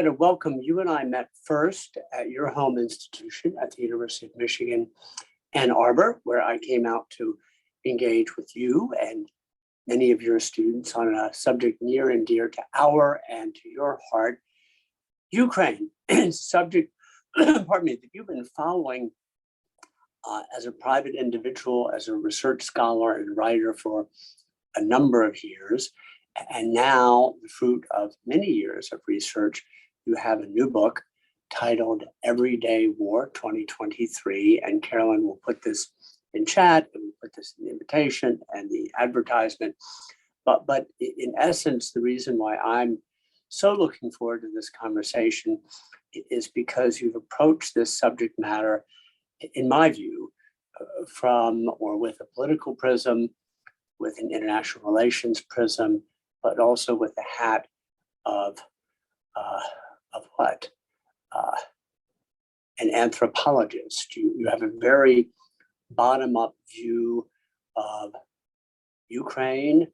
Greta, welcome. You and I met first at your home institution at the University of Michigan, Ann Arbor, where I came out to engage with you and many of your students on a subject near and dear to our and to your heart, Ukraine. Subject, pardon me, that you've been following as a private individual, as a research scholar and writer for a number of years. And now, the fruit of many years of research, you have a new book titled Everyday War 2023. And Carolyn will put this in chat, and we'll put this in the invitation and the advertisement. But in essence, the reason why I'm so looking forward to this conversation is because you've approached this subject matter, in my view, from or with a political prism, with an international relations prism, but also with the hat of what? An anthropologist. You have a very bottom-up view of Ukraine,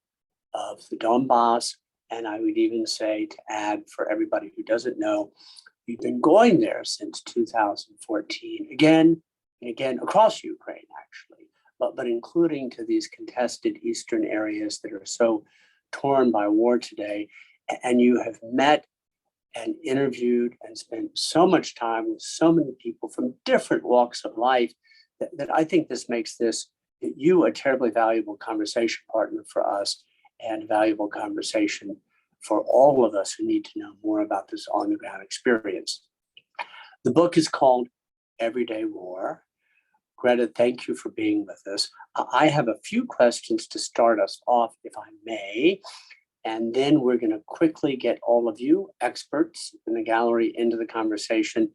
of the Donbas, and I would even say, to add for everybody who doesn't know, you've been going there since 2014, again and again, across Ukraine, actually, but including to these contested eastern areas that are so torn by war today. And you have met and interviewed and spent so much time with so many people from different walks of life that I think this makes you a terribly valuable conversation partner for us, and a valuable conversation for all of us who need to know more about this on-the-ground experience. The book is called Everyday War. Greta, thank you for being with us. I have a few questions to start us off, if I may, and then we're going to quickly get all of you experts in the gallery into the conversation.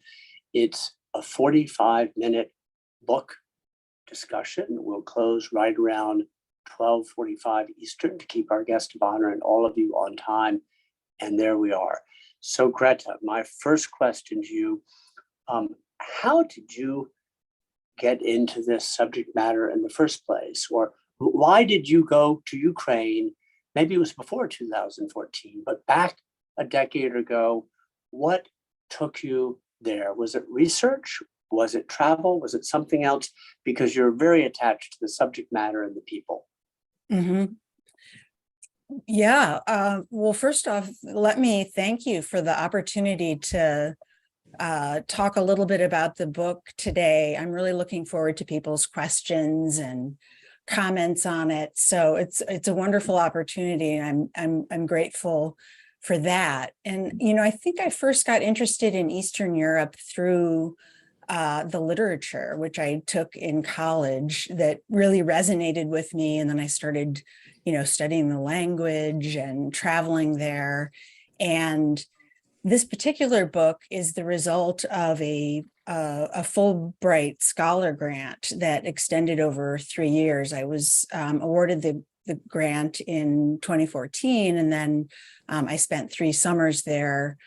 It's a 45-minute book discussion. We'll close right around 12:45 Eastern to keep our guest of honor and all of you on time. And there we are. So Greta, my first question to you, how did you get into this subject matter in the first place? Or why did you go to Ukraine? Maybe it was before 2014, but back a decade ago. What took you there? Was it research? Was it travel? Was it something else? Because you're very attached to the subject matter and the people. Mm-hmm. Yeah. Well, first off, let me thank you for the opportunity to talk a little bit about the book today. I'm really looking forward to people's questions and comments on it. So it's a wonderful opportunity, and I'm grateful for that. And I think I first got interested in Eastern Europe through the literature, which I took in college, that really resonated with me. And then I started, studying the language and traveling there. And this particular book is the result of a Fulbright scholar grant that extended over 3 years. I was awarded the grant in 2014, and then I spent 3 summers there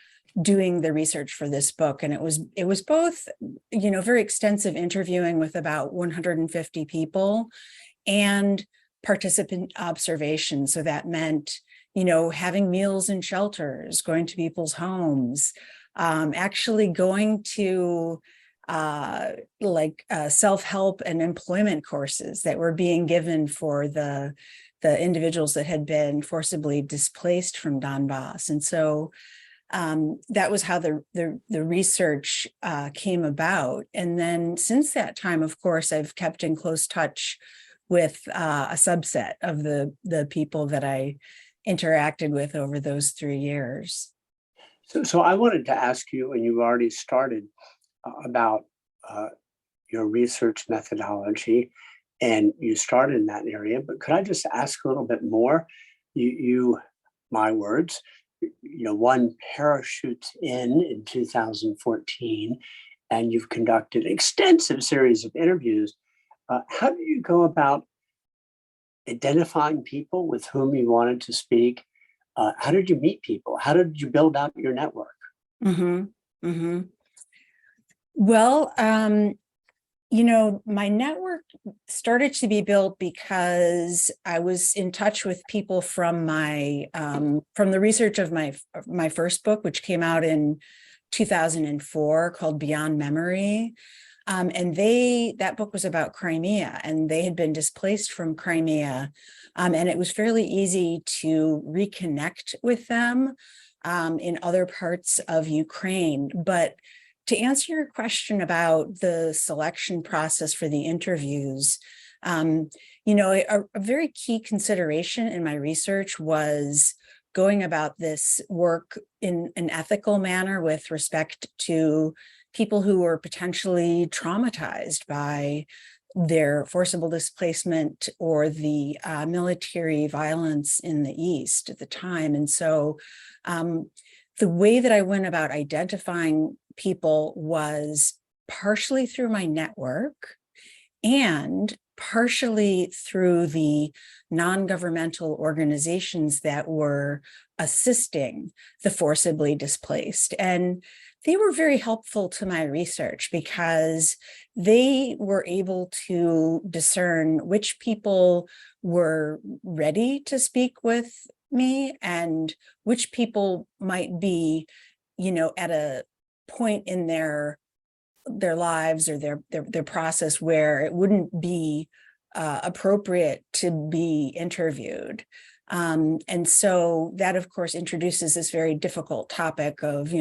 doing the research for this book. And it was both, very extensive interviewing with about 150 people and participant observation. So that meant, having meals in shelters, going to people's homes, actually going to self-help and employment courses that were being given for the individuals that had been forcibly displaced from Donbas. And so that was how the research came about. And then since that time, of course, I've kept in close touch with a subset of the people that I interacted with over those 3 years. So I wanted to ask you, and you've already started, about your research methodology, and you started in that area, but could I just ask a little bit more? You my words, one parachutes in 2014, and you've conducted an extensive series of interviews. How do you go about identifying people with whom you wanted to speak? How did you meet people? How did you build out your network? Mm-hmm. Mm-hmm. Well, My network started to be built because I was in touch with people from from the research of my first book, which came out in 2004, called Beyond Memory. And that book was about Crimea, and they had been displaced from Crimea. And it was fairly easy to reconnect with them in other parts of Ukraine. But to answer your question about the selection process for the interviews, a very key consideration in my research was going about this work in an ethical manner with respect to people who were potentially traumatized by their forcible displacement or the military violence in the East at the time. And so the way that I went about identifying people was partially through my network and partially through the non-governmental organizations that were assisting the forcibly displaced. And they were very helpful to my research because they were able to discern which people were ready to speak with me and which people might be, at a point in their lives or their process where it wouldn't be appropriate to be interviewed. And so that, of course, introduces this very difficult topic of,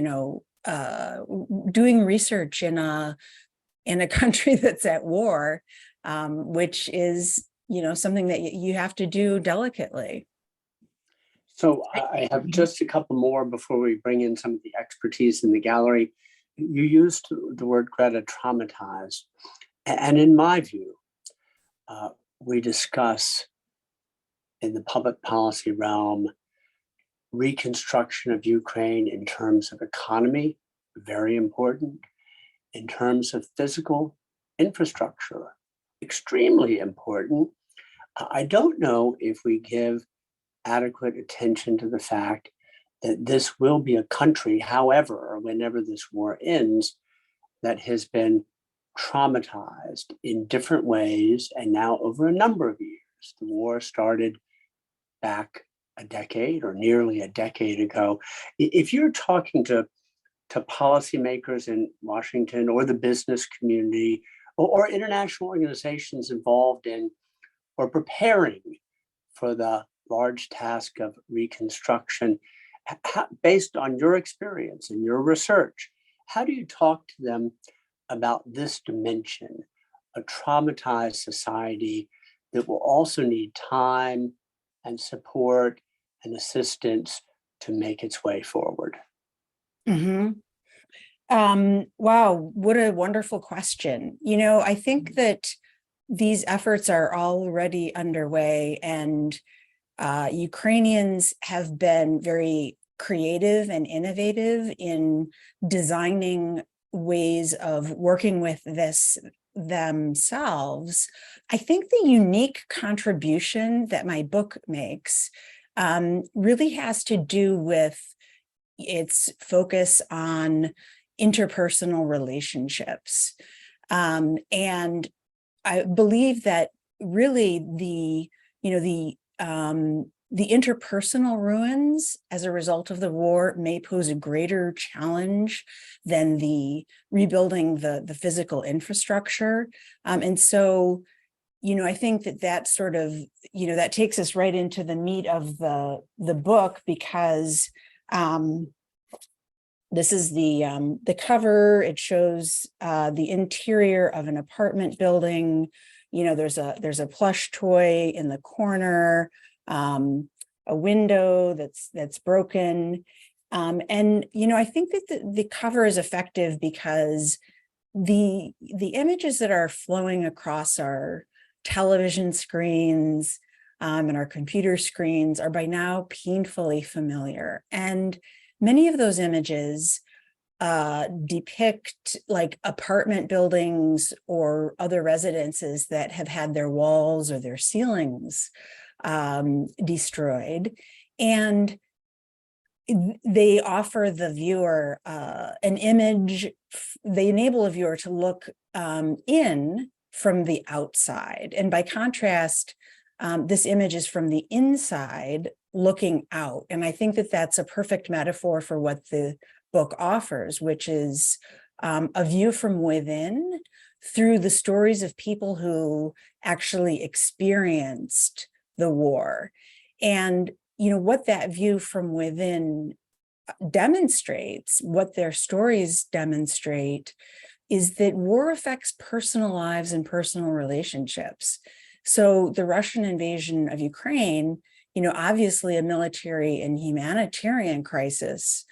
doing research in a country that's at war, which is, something that you have to do delicately. So I have just a couple more before we bring in some of the expertise in the gallery. You used the word, Greta, traumatized. And in my view, we discuss in the public policy realm reconstruction of Ukraine in terms of economy, very important, in terms of physical infrastructure, extremely important. I don't know if we give adequate attention to the fact that this will be a country, however, or whenever this war ends, that has been traumatized in different ways and now over a number of years. The war started back a decade or nearly a decade ago. If you're talking to policymakers in Washington or the business community or international organizations involved in or preparing for the large task of reconstruction, based on your experience and your research, how do you talk to them about this dimension, a traumatized society that will also need time and support and assistance to make its way forward? Mm-hmm. Wow, what a wonderful question. I think that these efforts are already underway, and Ukrainians have been very creative and innovative in designing ways of working with this themselves. I think the unique contribution that my book makes really has to do with its focus on interpersonal relationships. And I believe that really the interpersonal ruins as a result of the war may pose a greater challenge than the rebuilding the physical infrastructure. And so, I think that sort of, that takes us right into the meat of the book, because this is the cover. It shows the interior of an apartment building. There's a plush toy in the corner, a window that's broken. And I think that the cover is effective because the images that are flowing across our television screens and our computer screens are by now painfully familiar. And many of those images depict like apartment buildings or other residences that have had their walls or their ceilings destroyed. And they offer the viewer an image. They enable a viewer to look in from the outside. And by contrast, this image is from the inside looking out. And I think that that's a perfect metaphor for what the book offers, which is a view from within through the stories of people who actually experienced the war. And, you know, what that view from within demonstrates, what their stories demonstrate, is that war affects personal lives and personal relationships. So the Russian invasion of Ukraine, you know, obviously a military and humanitarian crisis,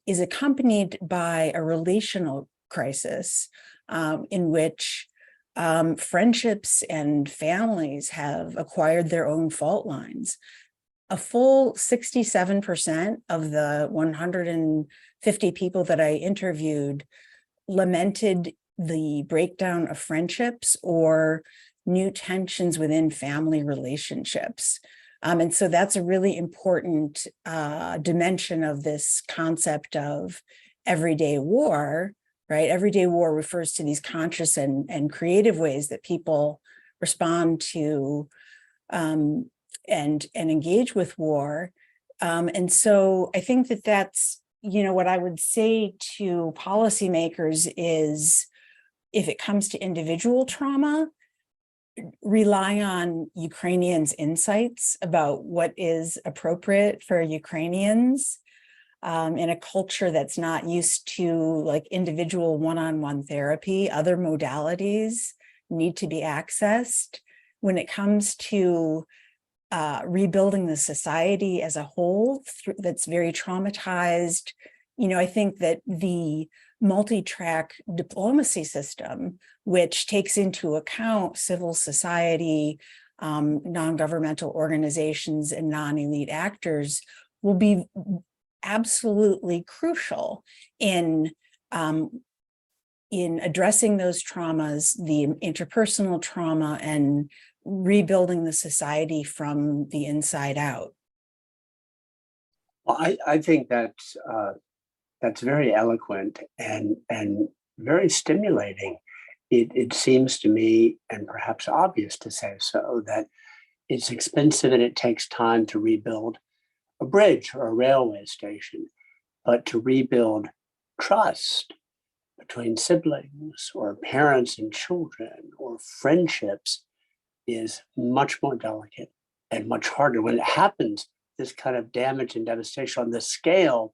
is accompanied by a relational crisis in which friendships and families have acquired their own fault lines. A full 67% of the 150 people that I interviewed lamented the breakdown of friendships or new tensions within family relationships. And so that's a really important dimension of this concept of everyday war, right? Everyday war refers to these conscious and creative ways that people respond to and engage with war. And so I think that that's, you know, what I would say to policymakers is, if it comes to individual trauma, rely on Ukrainians' insights about what is appropriate for Ukrainians in a culture that's not used to like individual one-on-one therapy. Other modalities need to be accessed. When it comes to rebuilding the society as a whole that's very traumatized, you know, I think that the multi-track diplomacy system, which takes into account civil society, non-governmental organizations, and non-elite actors, will be absolutely crucial in addressing those traumas, the interpersonal trauma, and rebuilding the society from the inside out. Well, I think that's very eloquent and very stimulating. It seems to me, and perhaps obvious to say so, that it's expensive and it takes time to rebuild a bridge or a railway station, but to rebuild trust between siblings or parents and children or friendships is much more delicate and much harder. When it happens, this kind of damage and devastation on this scale,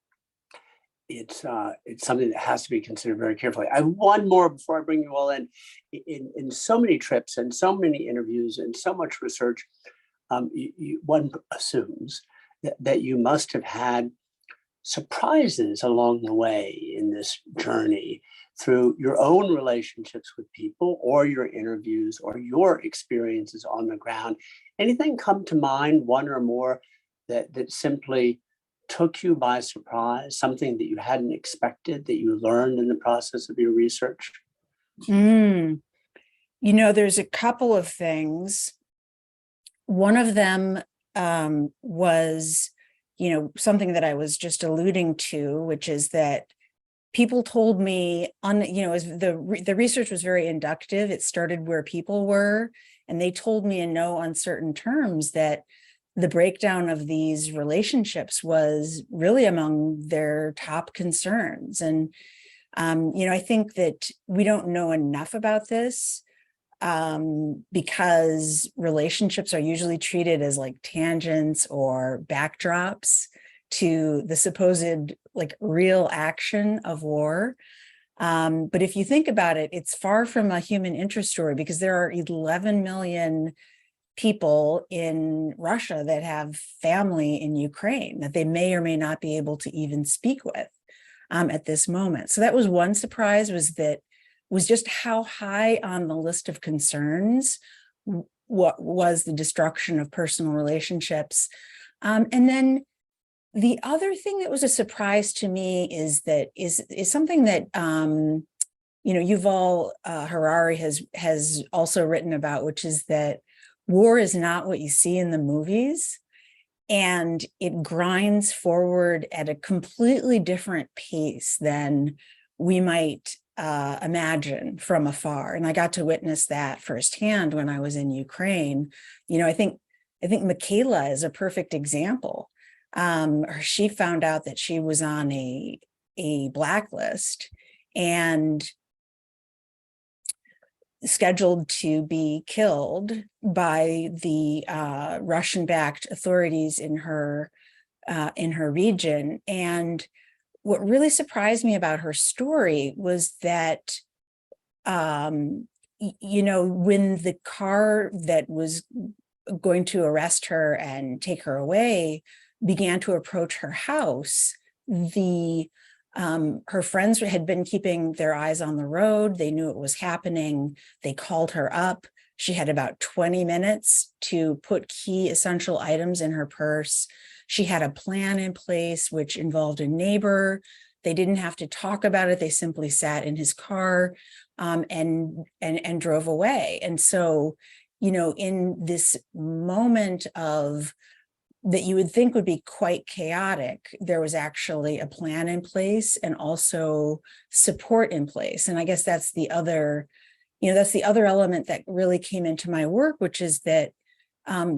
it's something that has to be considered very carefully. I have one more before I bring you all in. In so many trips and so many interviews and so much research, one assumes that you must have had surprises along the way in this journey through your own relationships with people or your interviews or your experiences on the ground. Anything come to mind, one or more, that simply took you by surprise, something that you hadn't expected, that you learned in the process of your research? You know, there's a couple of things. One of them was, you know, something that I was just alluding to, which is that people told me, you know, as the research was very inductive. It started where people were, and they told me in no uncertain terms that the breakdown of these relationships was really among their top concerns. And, you know, I think that we don't know enough about this because relationships are usually treated as like tangents or backdrops to the supposed like real action of war. But if you think about it, it's far from a human interest story, because there are 11 million people in Russia that have family in Ukraine that they may or may not be able to even speak with at this moment. So that was one surprise, was just how high on the list of concerns what was the destruction of personal relationships. And then the other thing that was a surprise to me is something that you know, Yuval Harari has also written about, which is that war is not what you see in the movies, and it grinds forward at a completely different pace than we might imagine from afar. And I got to witness that firsthand when I was in Ukraine. I think Michaela is a perfect example. She found out that she was on a blacklist and scheduled to be killed by the Russian-backed authorities in her region. And what really surprised me about her story was that, when the car that was going to arrest her and take her away began to approach her house, her friends had been keeping their eyes on the road. They knew it was happening. They called her up. She had about 20 minutes to put key essential items in her purse. She had a plan in place, which involved a neighbor. They didn't have to talk about it. They simply sat in his car and drove away. And so, in this moment of that you would think would be quite chaotic, there was actually a plan in place and also support in place. And I guess that's the other element that really came into my work, which is that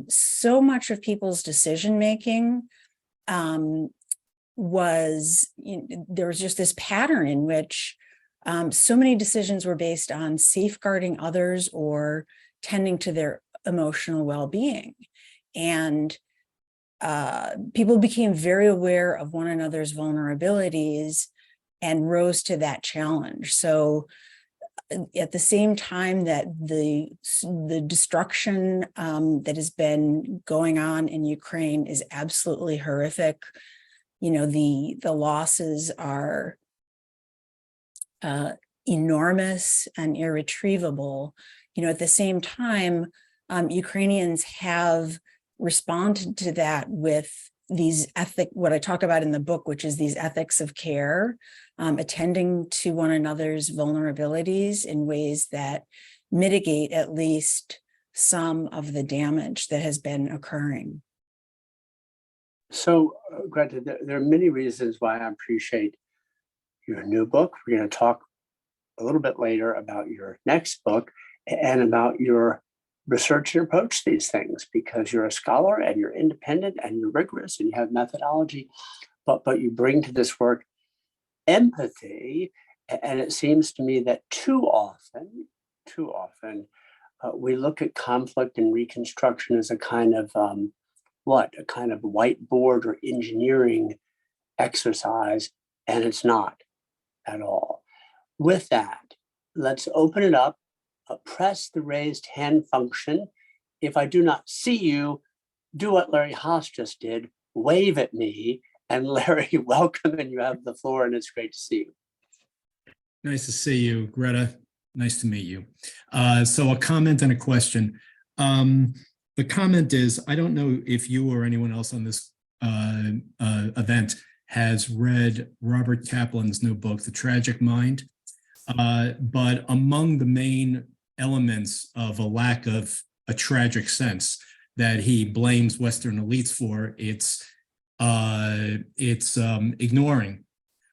so much of people's decision-making was, there was just this pattern in which so many decisions were based on safeguarding others or tending to their emotional well-being. And people became very aware of one another's vulnerabilities and rose to that challenge. So at the same time that the destruction that has been going on in Ukraine is absolutely horrific, the losses are enormous and irretrievable. At the same time, Ukrainians have responded to that with these what I talk about in the book, which is these ethics of care, attending to one another's vulnerabilities in ways that mitigate at least some of the damage that has been occurring. So, Greta, there are many reasons why I appreciate your new book. We're going to talk a little bit later about your next book and about your research and approach to these things, because you're a scholar and you're independent and you're rigorous and you have methodology, but you bring to this work empathy. And it seems to me that too often, we look at conflict and reconstruction as a kind of a kind of whiteboard or engineering exercise, and it's not at all. With that, let's open it up. Press the raised hand function. If I do not see you, do what Larry Haas just did, wave at me. And Larry, welcome, and you have the floor, and it's great to see you. Nice to see you, Greta. Nice to meet you. So a comment and a question. The comment is, I don't know if you or anyone else on this event has read Robert Kaplan's new book, The Tragic Mind. But among the main elements of a lack of a tragic sense that he blames Western elites for, it's ignoring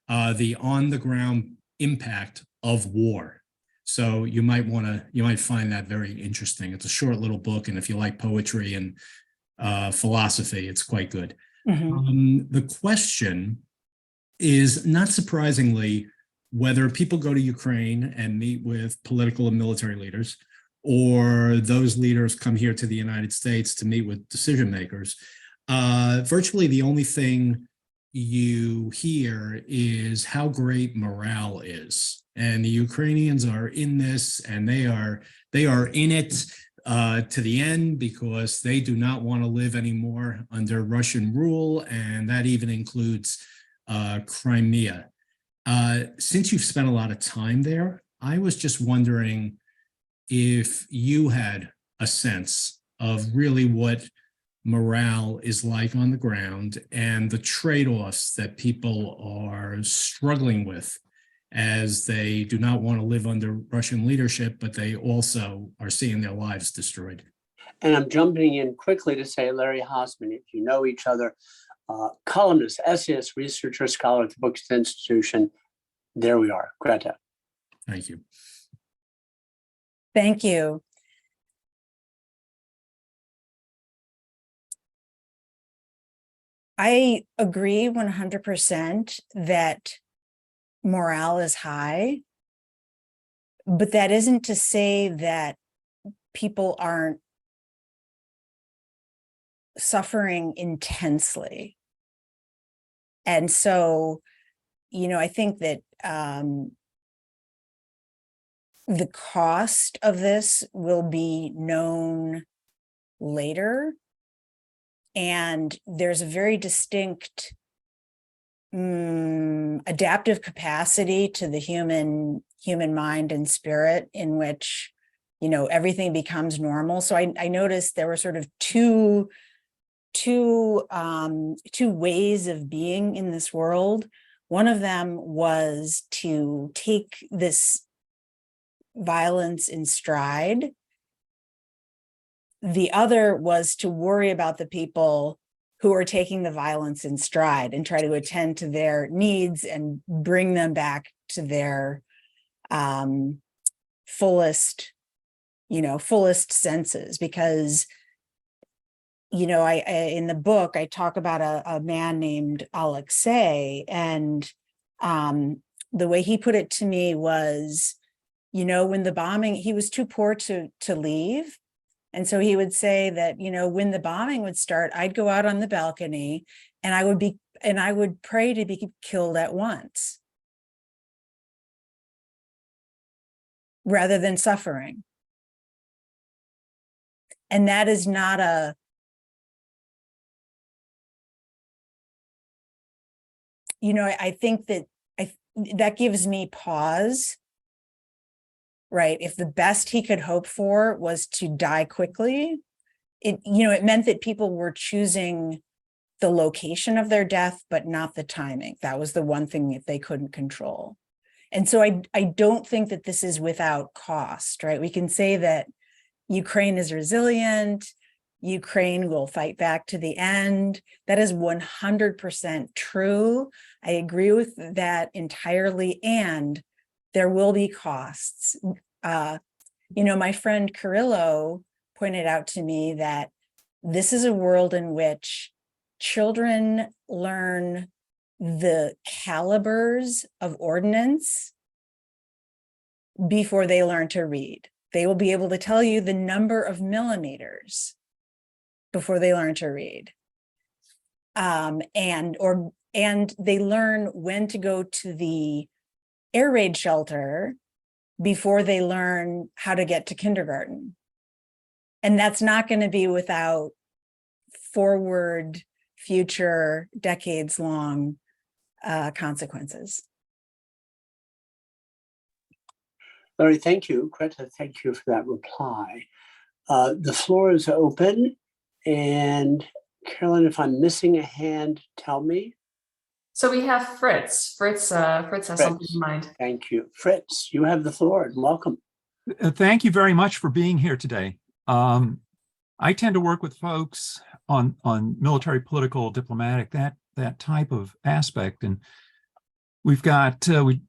the on-the-ground impact of war. So you might find that very interesting. It's a short little book, and if you like poetry and philosophy, it's quite good. Mm-hmm. The question is, not surprisingly, whether people go to Ukraine and meet with political and military leaders, or those leaders come here to the United States to meet with decision makers, virtually the only thing you hear is how great morale is. And the Ukrainians are in this, and they are in it to the end, because they do not want to live anymore under Russian rule, and that even includes Crimea. Since you've spent a lot of time there, I was just wondering if you had a sense of really what morale is like on the ground and the trade-offs that people are struggling with as they do not want to live under Russian leadership, but they also are seeing their lives destroyed. And I'm jumping in quickly to say, Larry Hassman, if you know each other, columnist, essayist, researcher, scholar at the Books Institution, there we are. Greta. Thank you. Thank you. I agree 100% that morale is high, but that isn't to say that people aren't suffering intensely. And so, I think that the cost of this will be known later. And there's a very distinct adaptive capacity to the human mind and spirit in which, everything becomes normal. So I noticed there were sort of two ways of being in this world. One of them was to take this violence in stride. The other was to worry about the people who are taking the violence in stride and try to attend to their needs and bring them back to their fullest senses. Because I in the book I talk about a man named Alexei, and the way he put it to me was, when the bombing, he was too poor to leave. And so he would say that, when the bombing would start, I'd go out on the balcony and I would pray to be killed at once rather than suffering. And that is not I think that that gives me pause. Right. If the best he could hope for was to die quickly, it meant that people were choosing the location of their death, but not the timing. That was the one thing that they couldn't control. And so I don't think that this is without cost, right? We can say that Ukraine is resilient, Ukraine will fight back to the end. That is 100% true. I agree with that entirely. And there will be costs. My friend Carrillo pointed out to me that this is a world in which children learn the calibers of ordnance before they learn to read. They will be able to tell you the number of millimeters before they learn to read. And they learn when to go to the air raid shelter before they learn how to get to kindergarten. And that's not going to be without forward, future, decades-long consequences. Larry, thank you. Greta, thank you for that reply. The floor is open. And Carolyn, if I'm missing a hand, tell me. So we have Fritz. Fritz has something in mind. Thank you. Fritz, you have the floor and welcome. Thank you very much for being here today. I tend to work with folks on military, political, diplomatic, that type of aspect. And we've got, we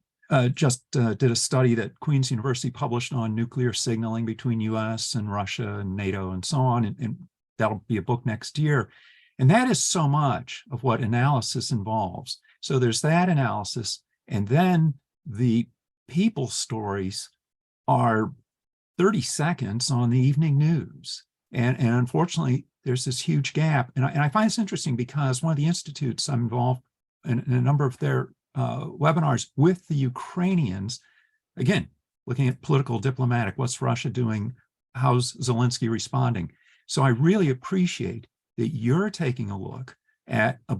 just did a study that Queen's University published on nuclear signaling between US and Russia and NATO and so on. And that'll be a book next year. And that is so much of what analysis involves. So there's that analysis. And then the people stories are 30 seconds on the evening news. And unfortunately, there's this huge gap. And I find this interesting because one of the institutes I'm involved in a number of their webinars with the Ukrainians, again, looking at political, diplomatic, what's Russia doing? How's Zelensky responding? So I really appreciate that you're taking a look at a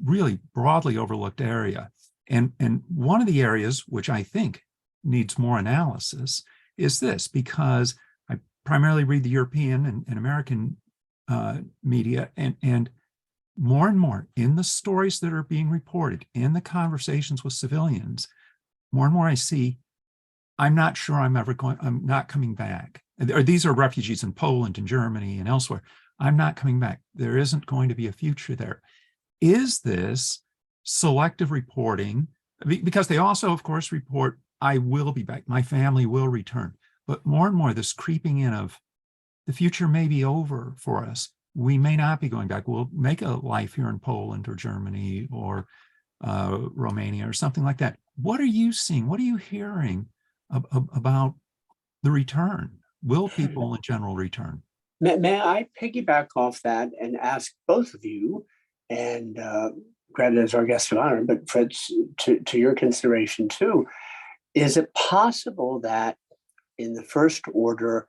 really broadly overlooked area. And one of the areas which I think needs more analysis is this, because I primarily read the European and American media, and more in the stories that are being reported, in the conversations with civilians, more and more I see, I'm not sure I'm not coming back. Or these are refugees in Poland and Germany and elsewhere. I'm not coming back. There isn't going to be a future there. Is this selective reporting? Because they also, of course, report I will be back. My family will return. But more and more, this creeping in of the future may be over for us. We may not be going back. We'll make a life here in Poland or Germany or Romania or something like that. What are you seeing? What are you hearing about the return? Will people in general return? May I piggyback off that and ask both of you, and Greta is our guest of honor, but Fritz, to your consideration too, is it possible that in the first order,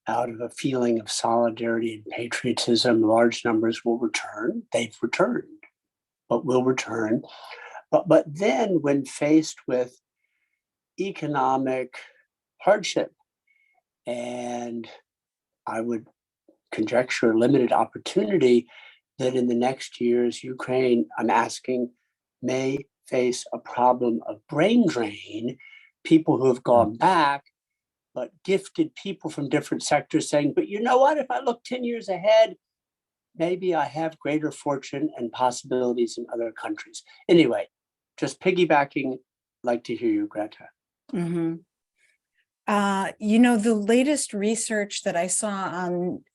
out of a feeling of solidarity and patriotism, large numbers will return? They've returned, but will return. But then when faced with economic hardship, and I would conjecture limited opportunity, that in the next years, Ukraine, I'm asking, may face a problem of brain drain, people who have gone back, but gifted people from different sectors saying, but you know what, if I look 10 years ahead, maybe I have greater fortune and possibilities in other countries. Anyway, just piggybacking, like to hear you, Greta. Mm-hmm. The latest research that I saw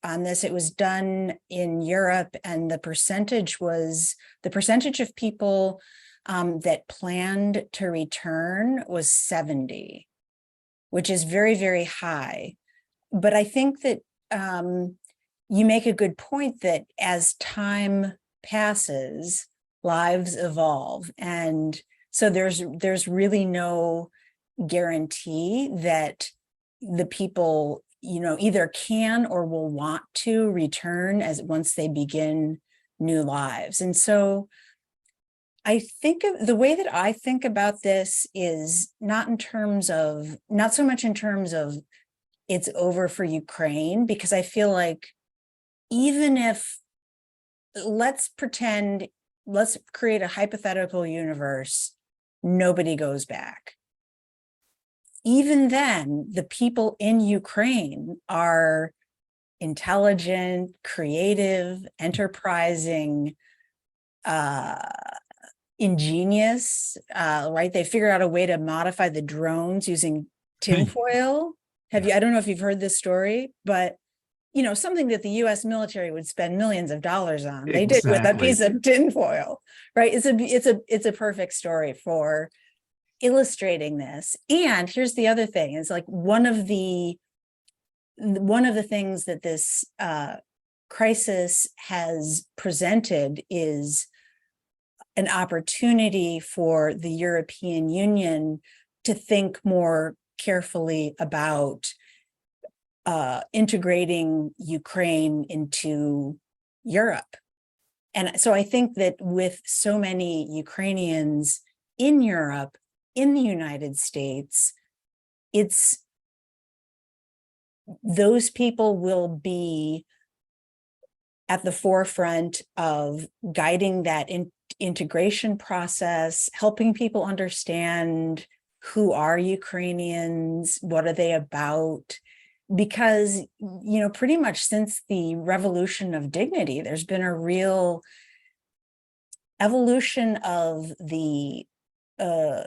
on this, it was done in Europe, and the percentage of people that planned to return was 70, which is very, very high. But I think that you make a good point that as time passes, lives evolve. And so there's really no guarantee that the people, either can or will want to return once they begin new lives. And so I think of the way that I think about this is not so much in terms of it's over for Ukraine, because I feel like even if, let's create a hypothetical universe, nobody goes back. Even then, the people in Ukraine are intelligent, creative, enterprising, ingenious, right? They figured out a way to modify the drones using tinfoil. I don't know if you've heard this story, but something that the US military would spend millions of dollars on. They did with a piece of tinfoil, right? It's a perfect story for illustrating this. And here's the other thing, is like one of the things that this crisis has presented is an opportunity for the European Union to think more carefully about integrating Ukraine into Europe. And so I think that with so many Ukrainians in Europe, in the United States, those people will be at the forefront of guiding that integration process, helping people understand who are Ukrainians, what are they about, because, pretty much since the revolution of dignity, there's been a real evolution of the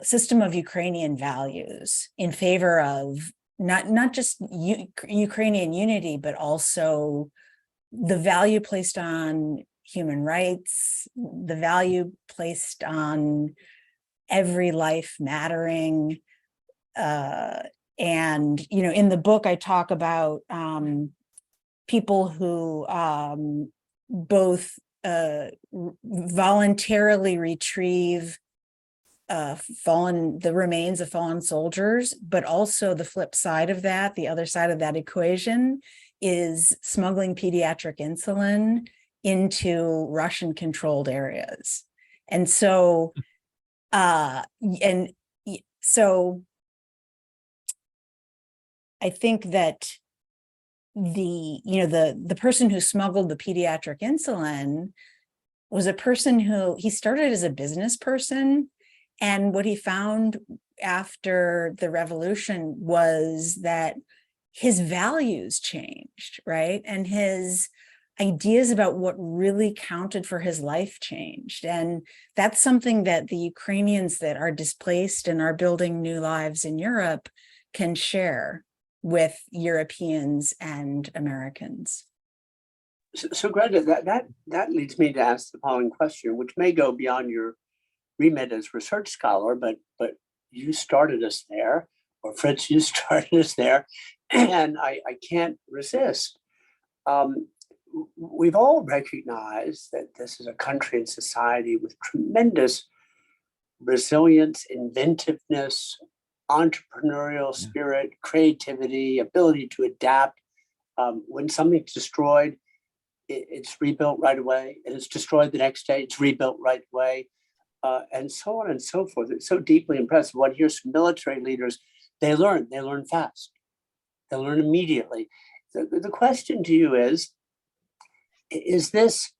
system of Ukrainian values in favor of not just Ukrainian unity, but also the value placed on human rights, the value placed on every life mattering. And, in the book, I talk about people who both voluntarily retrieve the remains of fallen soldiers, but also the flip side of that, the other side of that equation, is smuggling pediatric insulin into Russian-controlled areas. And so, I think that the person who smuggled the pediatric insulin was a person he started as a business person. And what he found after the revolution was that his values changed, right? And his ideas about what really counted for his life changed. And that's something that the Ukrainians that are displaced and are building new lives in Europe can share with Europeans and Americans. So Greta, that leads me to ask the following question, which may go beyond your remit as research scholar, but you started us there, or Fritz, you started us there, and I can't resist. We've all recognized that this is a country and society with tremendous resilience, inventiveness, entrepreneurial spirit, creativity, ability to adapt. When something's destroyed, it's rebuilt right away, and it's destroyed the next day, it's rebuilt right away, and so on and so forth. It's so deeply impressive. One hears from military leaders, they learn fast, they learn immediately. The question to you is this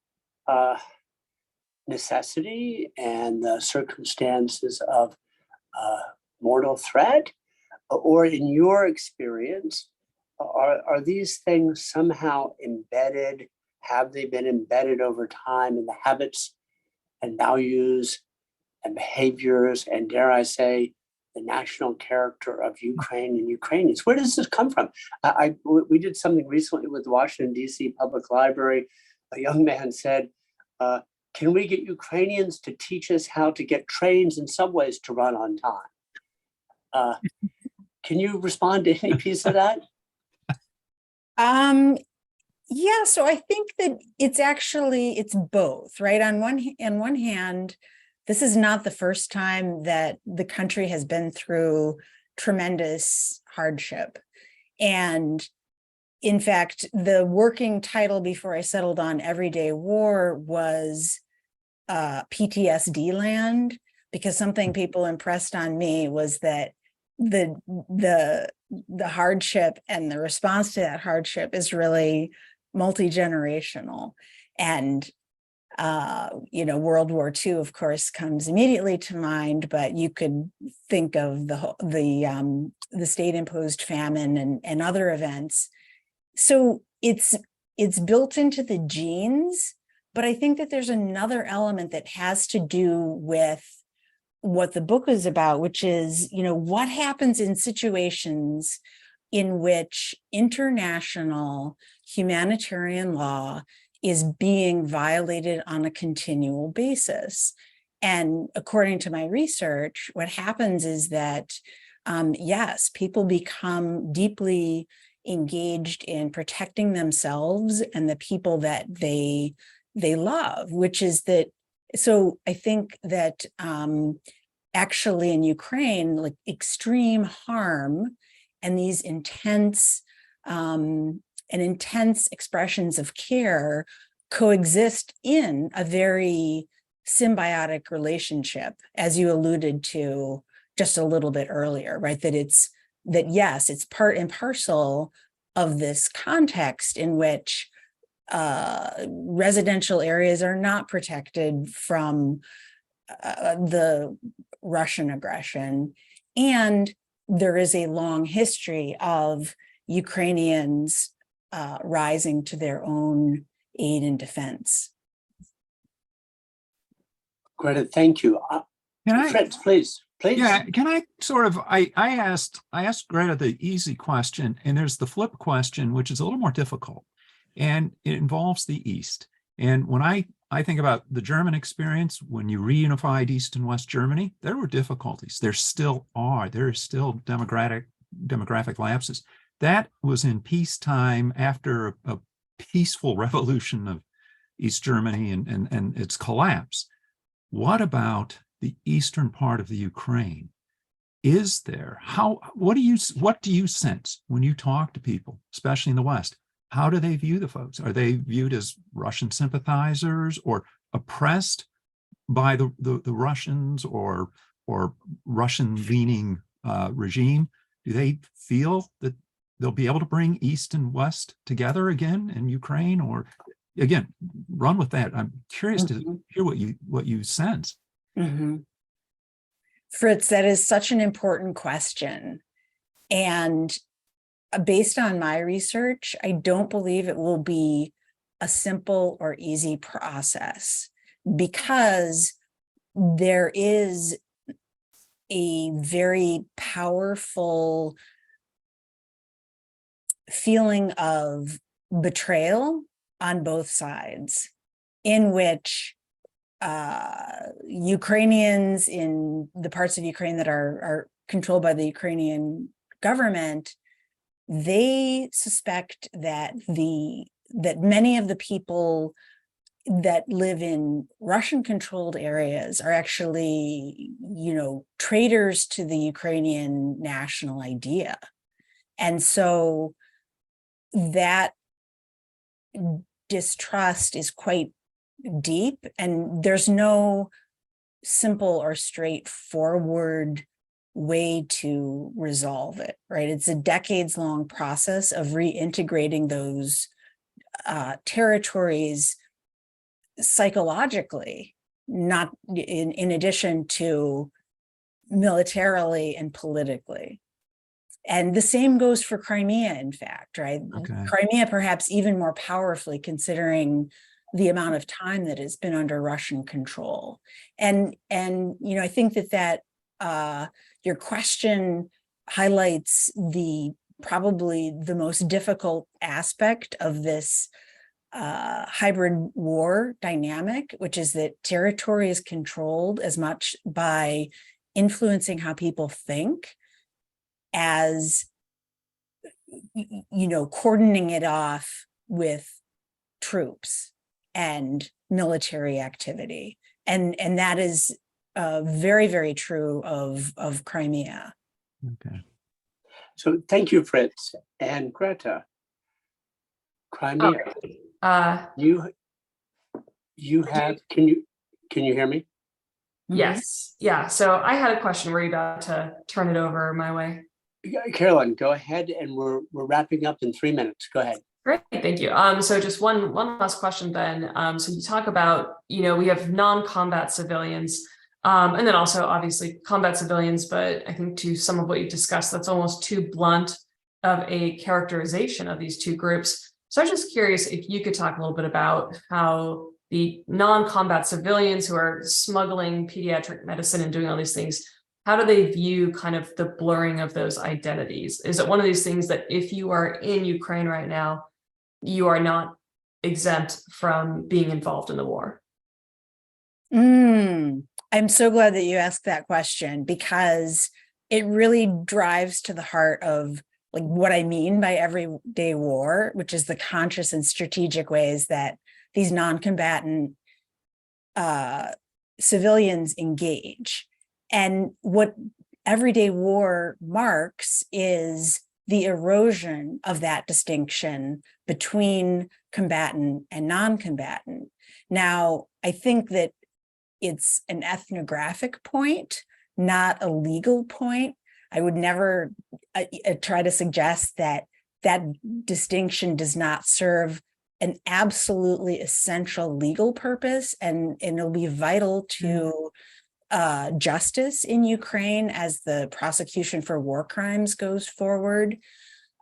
necessity and the circumstances of mortal threat, or in your experience, are these things somehow embedded? Have they been embedded over time in the habits and values and behaviors and, dare I say, the national character of Ukraine and Ukrainians? Where does this come from? We did something recently with the Washington, D.C. Public Library. A young man said, can we get Ukrainians to teach us how to get trains and subways to run on time? Can you respond to any piece of that? Yeah, so I think that it's both, right? On one hand, this is not the first time that the country has been through tremendous hardship. And in fact, the working title before I settled on Everyday War was PTSD land, because something people impressed on me was that the hardship and the response to that hardship is really multi-generational. And World War II, of course, comes immediately to mind, but you could think of the state-imposed famine and other events. So it's built into the genes, but I think that there's another element that has to do with what the book is about, which is, what happens in situations in which international humanitarian law is being violated on a continual basis. And according to my research, what happens is that, yes, people become deeply engaged in protecting themselves and the people that they love, which is that. So I think that actually in Ukraine, like extreme harm and these intense expressions of care coexist in a very symbiotic relationship, as you alluded to just a little bit earlier, right? Yes, it's part and parcel of this context in which residential areas are not protected from the Russian aggression. And there is a long history of Ukrainians rising to their own aid and defense. Greta, thank you. Fritz, please. Yeah, can I sort of, I asked Greta the easy question, and there's the flip question, which is a little more difficult, and it involves the East. And when I think about the German experience, when you reunified East and West Germany, there were difficulties. There still are. There is still demographic lapses. That was in peacetime after a peaceful revolution of East Germany and its collapse. What about the eastern part of the Ukraine? Is there, what do you sense when you talk to people, especially in the West? How do they view the folks? Are they viewed as Russian sympathizers or oppressed by the Russians or Russian-leaning regime? Do they feel that they'll be able to bring East and West together again in Ukraine? Or again, run with that. I'm curious to hear what you sense. Mm-hmm. Fritz, that is such an important question. And based on my research, I don't believe it will be a simple or easy process, because there is a very powerful feeling of betrayal on both sides, in which Ukrainians in the parts of Ukraine that are controlled by the Ukrainian government, they suspect that many of the people that live in Russian-controlled areas are actually, traitors to the Ukrainian national idea. And so that distrust is quite deep, and there's no simple or straightforward way to resolve it, right? It's a decades-long process of reintegrating those territories psychologically, not in addition to militarily and politically. And the same goes for Crimea, in fact, right? Okay. Crimea perhaps even more powerfully, considering the amount of time that it's been under Russian control. And I think that your question highlights probably the most difficult aspect of this hybrid war dynamic, which is that territory is controlled as much by influencing how people think as, cordoning it off with troops and military activity. And that is very, very true of Crimea. Okay. So thank you, Fritz and Greta. Crimea, you have, can you hear me? Yes. Yeah. So I had a question. Were you about to turn it over my way? Yeah, Carolyn, go ahead, and we're wrapping up in 3 minutes. Go ahead. Great, thank you. So just one last question then. So you talk about, we have non-combat civilians, and then also obviously combat civilians, but I think to some of what you discussed, that's almost too blunt of a characterization of these two groups. So I was just curious if you could talk a little bit about how the non-combat civilians who are smuggling pediatric medicine and doing all these things, how do they view kind of the blurring of those identities? Is it one of these things that if you are in Ukraine right now, you are not exempt from being involved in the war? I'm so glad that you asked that question, because it really drives to the heart of like what I mean by everyday war, which is the conscious and strategic ways that these non-combatant civilians engage. And what everyday war marks is the erosion of that distinction between combatant and non-combatant. Now, I think that it's an ethnographic point, not a legal point. I would never try to suggest that distinction does not serve an absolutely essential legal purpose, and it'll be vital to justice in Ukraine as the prosecution for war crimes goes forward.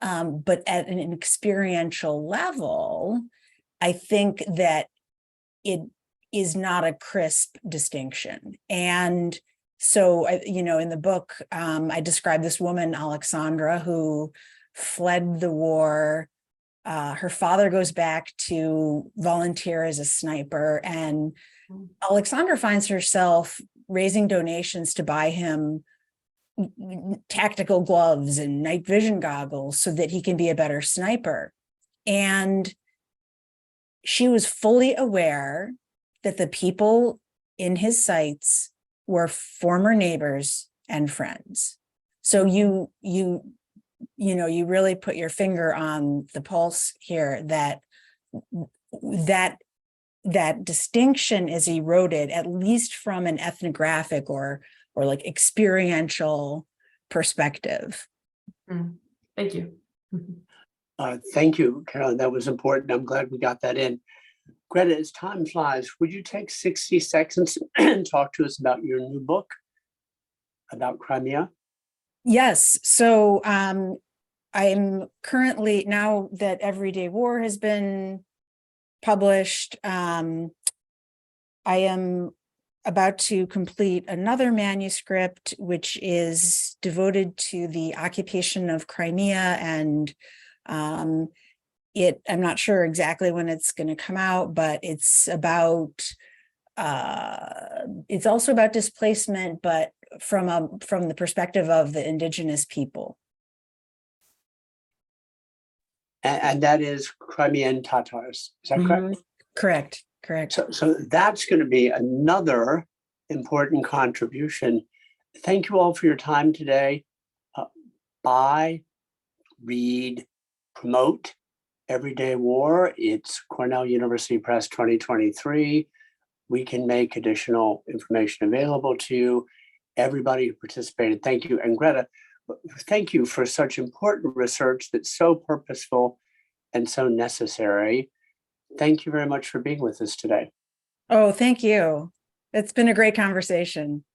But at an experiential level, I think that it is not a crisp distinction. And so, in the book, I describe this woman, Alexandra, who fled the war. Her father goes back to volunteer as a sniper, and Alexandra finds herself raising donations to buy him tactical gloves and night vision goggles so that he can be a better sniper. And she was fully aware that the people in his sights were former neighbors and friends. So you really put your finger on the pulse here, that distinction is eroded, at least from an ethnographic or like experiential perspective. Thank you. Thank you, Carolyn. That was important. I'm glad we got that in. Greta, as time flies, would you take 60 seconds and talk to us about your new book about Crimea? Yes. So I'm currently, now that Everyday War has been published. I am about to complete another manuscript, which is devoted to the occupation of Crimea, and I'm not sure exactly when it's going to come out, but it's also about displacement, but from the perspective of the indigenous people. And that is Crimean Tatars. Is that correct? Correct. So that's going to be another important contribution. Thank you all for your time today. Buy, read, promote Everyday War. It's Cornell University Press 2023. We can make additional information available to you. Everybody who participated, thank you. And Greta, thank you for such important research that's so purposeful and so necessary. Thank you very much for being with us today. Oh, thank you. It's been a great conversation.